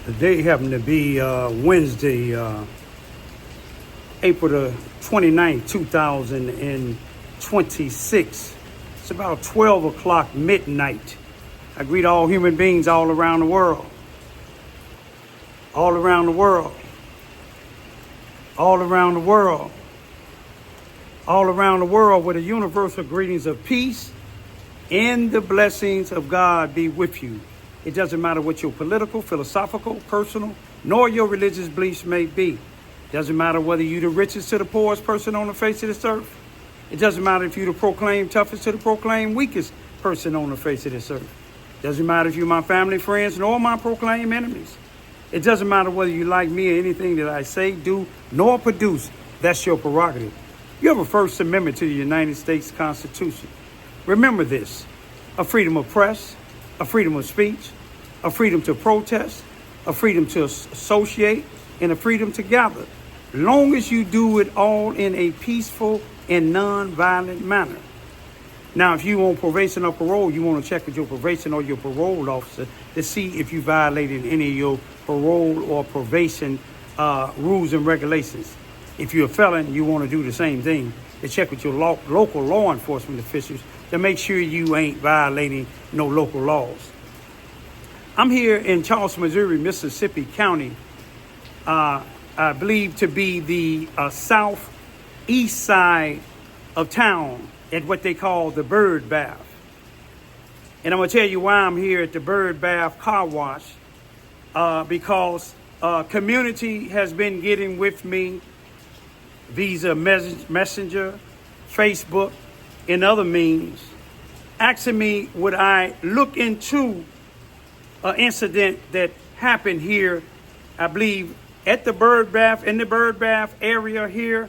The day happened to be Wednesday, April the 29th, 2026. It's about 12 o'clock midnight. I greet all human beings all around the world. All around the world. All around the world. All around the world with the universal greetings of peace and the blessings of God be with you. It doesn't matter what your political, philosophical, personal, nor your religious beliefs may be. It doesn't matter whether you're the richest to the poorest person on the face of this earth. It doesn't matter if you're the proclaimed toughest to the proclaimed weakest person on the face of this earth. It doesn't matter if you're my family, friends, nor my proclaimed enemies. It doesn't matter whether you like me or anything that I say, do, nor produce. That's your prerogative. You have a First Amendment to the United States Constitution. Remember this: a freedom of press, a freedom of speech, a freedom to protest, a freedom to associate, and a freedom to gather, long as you do it all in a peaceful and non-violent manner. Now, if you on probation or parole, you want to check with your probation or your parole officer to see if you violated any of your parole or probation rules and regulations. If you're a felon, you want to do the same thing, to check with your local law enforcement officials to make sure you ain't violating no local laws. I'm here in Charleston, Missouri, Mississippi County, I believe to be the southeast side of town at what they call the Bird Bath. And I'm going to tell you why I'm here at the Bird Bath Car Wash, because community has been getting with me via Messenger, Facebook, and other means, asking me would I look into an incident that happened here, I believe, at the Bird Bath, in the Bird Bath area here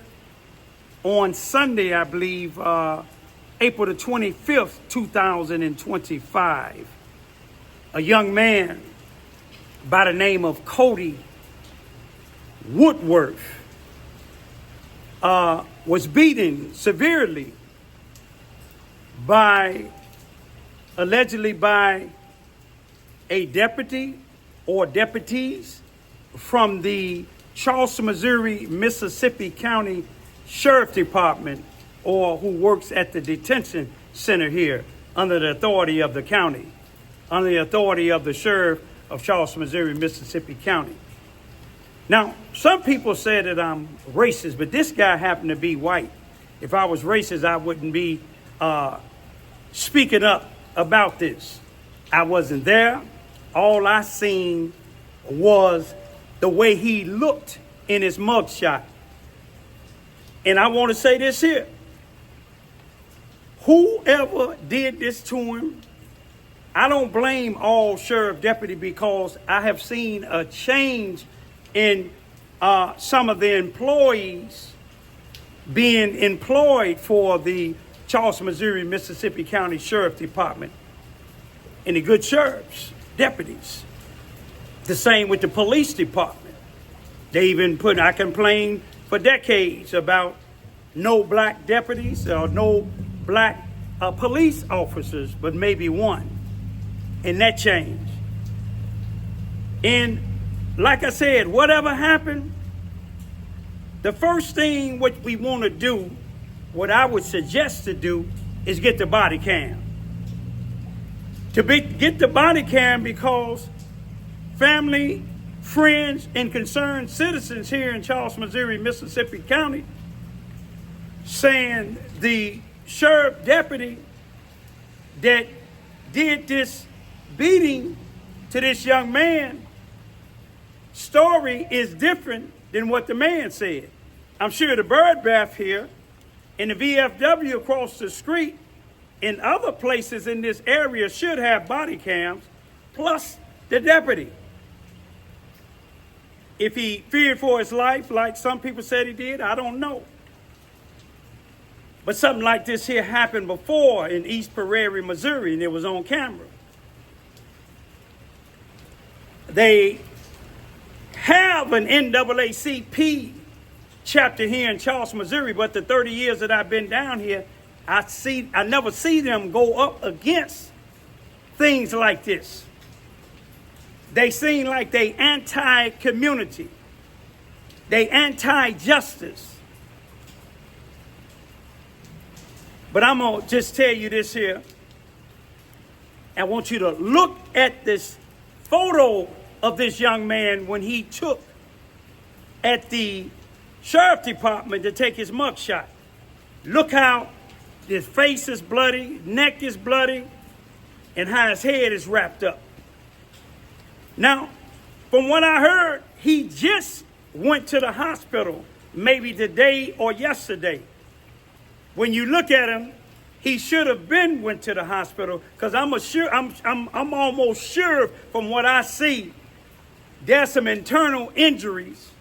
on Sunday, I believe, April the 25th, 2025. A young man by the name of Cody WoodWorth was beaten severely allegedly by a deputy or deputies from the Charleston, Missouri, Mississippi County Sheriff Department, or who works at the detention center here under the authority of the county, under the authority of the sheriff of Charleston, Missouri, Mississippi County. Now, some people say that I'm racist, but this guy happened to be white. If I was racist, I wouldn't be speaking up about this. I wasn't there. All I seen was the way he looked in his mugshot. And I want to say this here: whoever did this to him, I don't blame all sheriff deputy, because I have seen a change in some of the employees being employed for the Charleston, Missouri, Mississippi County Sheriff Department, and the good sheriffs, deputies. The same with the police department. They even I complained for decades about no black deputies or no black police officers, but maybe one. And that changed. And like I said, whatever happened, the first thing what we want to do, what I would suggest to do, is get the body cam. Get the body cam because family, friends, and concerned citizens here in Charleston, Missouri, Mississippi County, saying the sheriff deputy that did this beating to this young man story is different than what the man said. I'm sure the Bird Bath here and the VFW across the street and other places in this area should have body cams, plus the deputy. If he feared for his life, like some people said he did, I don't know. But something like this here happened before in East Prairie, Missouri, and it was on camera. They have an NAACP chapter here in Charleston, Missouri, but the 30 years that I've been down here, I never see them go up against things like this. They seem like they anti-community. They anti-justice. But I'm going to just tell you this here. I want you to look at this photo of this young man when he took at the sheriff department to take his mugshot. Look how his face is bloody, neck is bloody, and how his head is wrapped up. Now, from what I heard, he just went to the hospital maybe today or yesterday. When you look at him, he should have went to the hospital, because I'm almost sure from what I see, there's some internal injuries,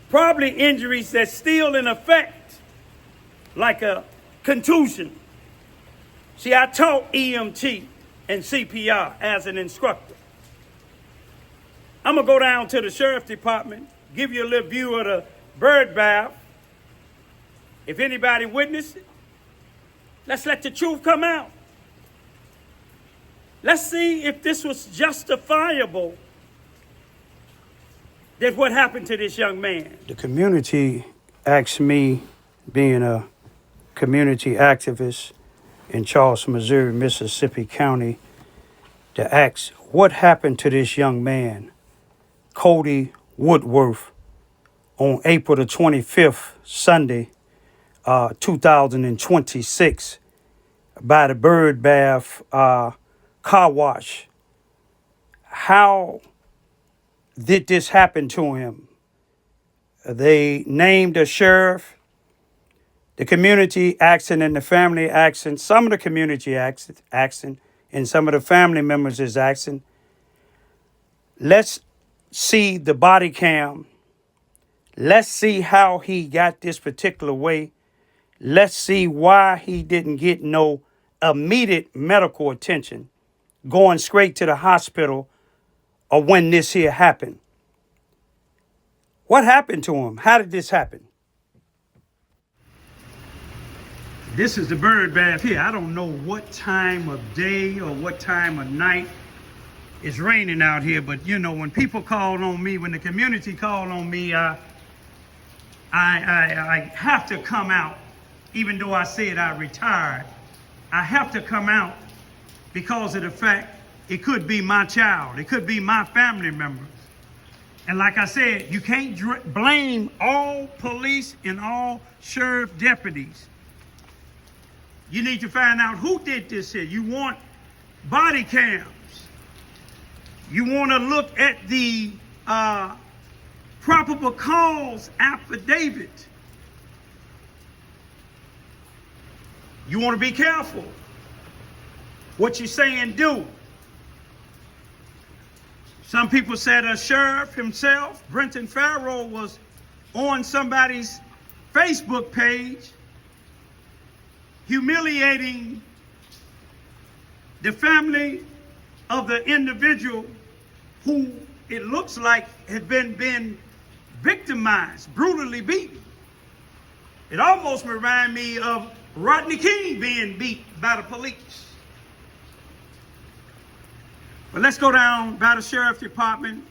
probably injuries that's still in effect, like a contusion. See, I taught EMT and CPR as an instructor. I'm going to go down to the sheriff department, give you a little view of the bird bath. If anybody witnessed it, let's let the truth come out. Let's see if this was justifiable, that what happened to this young man. The community asked me, being a community activist in Charleston, Missouri, Mississippi County, to ask what happened to this young man, Cody WoodWorth, on April the 25th, Sunday, 2026, by the bird bath car wash. How did this happen to him? They named a sheriff, the community asking and the family asking, some of the community asking, and some of the family members is asking. Let's see the body cam. Let's see how he got this particular way. Let's see why he didn't get no immediate medical attention, going straight to the hospital, or when this here happened. What happened to him? How did this happen? This is the bird bath here. I don't know what time of day or what time of night it's raining out here, but you know, when people call on me, when the community called on me, I have to come out. Even though I said I retired, I have to come out because of the fact it could be my child. It could be my family members. And like I said, you can't blame all police and all sheriff deputies. You need to find out who did this here. You want body cams. You want to look at the probable cause affidavit. You want to be careful what you say and do. Some people said a sheriff himself, Brenton Farrow, was on somebody's Facebook page humiliating the family of the individual who it looks like had been victimized, brutally beaten. It almost reminds me of Rodney King being beat by the police. But let's go down by the sheriff department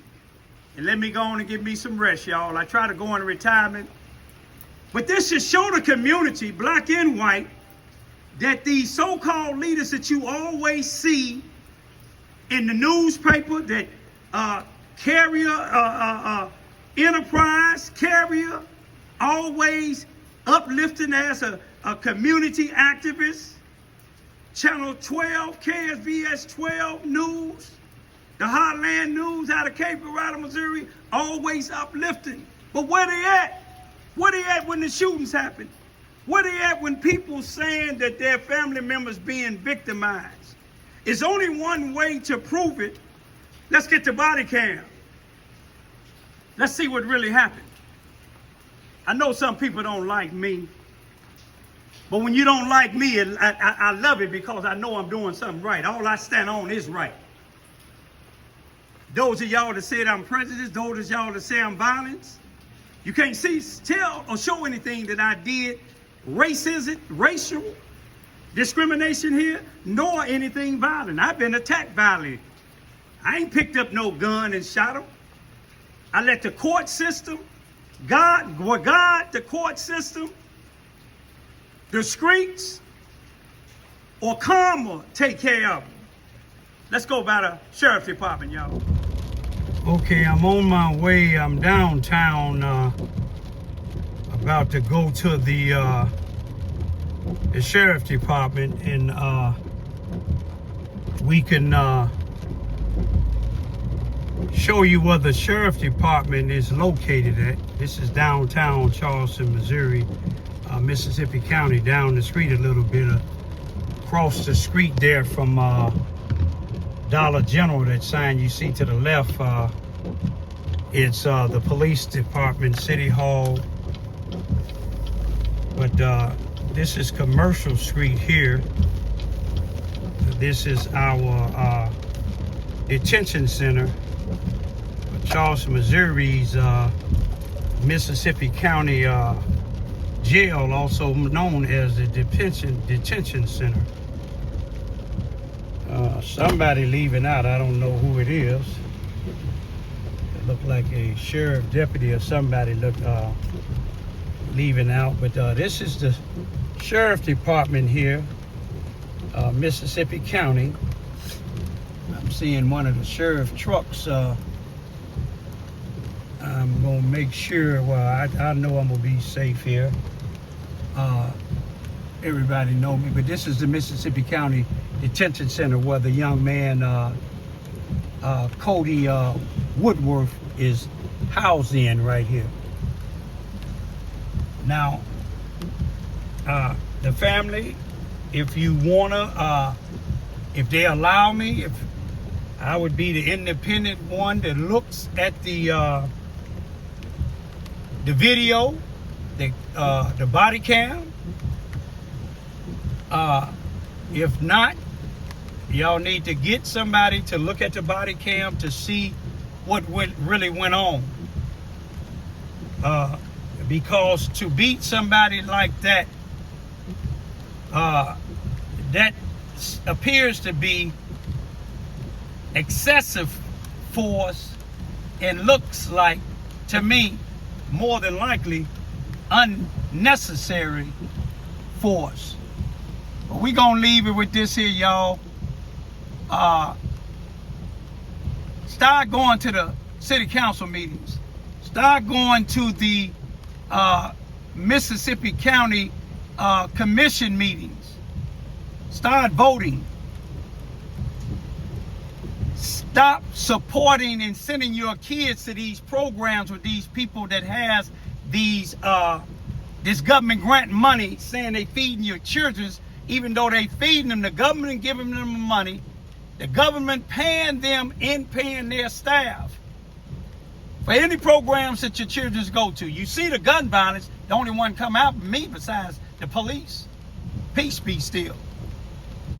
and let me go on and give me some rest, y'all. I try to go into retirement. But this should show the community, black and white, that these so-called leaders that you always see in the newspaper, that Enterprise, Carrier, always uplifting as a community activist, Channel 12, KSVS 12 News, the Heartland News out of Cape Girardeau, Missouri, always uplifting. But where they at? Where they at when the shootings happen? Where they at when people saying that their family members being victimized? It's only one way to prove it. Let's get the body cam. Let's see what really happened. I know some people don't like me, but when you don't like me, I love it because I know I'm doing something right. All I stand on is right. Those of y'all that said I'm prejudiced, those of y'all that say I'm violent, you can't tell or show anything that I did racial discrimination here, nor anything violent. I've been attacked violently I ain't picked up no gun and shot him. I let the court system, the court system, the streets, or karma take care of them. Let's go by the sheriff's department, y'all. Okay, I'm on my way. I'm downtown, about to go to the sheriff's department, and we can show you where the sheriff's department is located at. This is downtown Charleston, Missouri, Mississippi County, down the street a little bit, across the street there from Dollar General. That sign you see to the left, it's the police department, City Hall. But this is Commercial Street here. This is our detention center, Charleston, Missouri's Mississippi County Jail, also known as the detention center. Somebody leaving out. I don't know who it is. It looked like a sheriff deputy or somebody leaving out. But this is the sheriff department here, Mississippi County. I'm seeing one of the sheriff trucks. I'm gonna make sure. Well, I know I'm gonna be safe here. Everybody know me, but this is the Mississippi County Detention Center where the young man Cody WoodWorth is housed in right here. Now, the family, if you wanna, if they allow me, if I would be the independent one that looks at the video, the body cam. If not, y'all need to get somebody to look at the body cam to see what really went on. Because to beat somebody like that, that appears to be excessive force and looks like, to me, more than likely, unnecessary force. But we gonna leave it with this here, y'all. Start going to the city council meetings. Start going to the Mississippi County commission meetings. Start voting. Stop supporting and sending your kids to these programs with these people that has these this government grant money saying they feeding your children, even though they feeding them, the government giving them money, the government paying them and paying their staff for any programs that your children go to. You see the gun violence, the only one come out for me besides the police. Peace be still.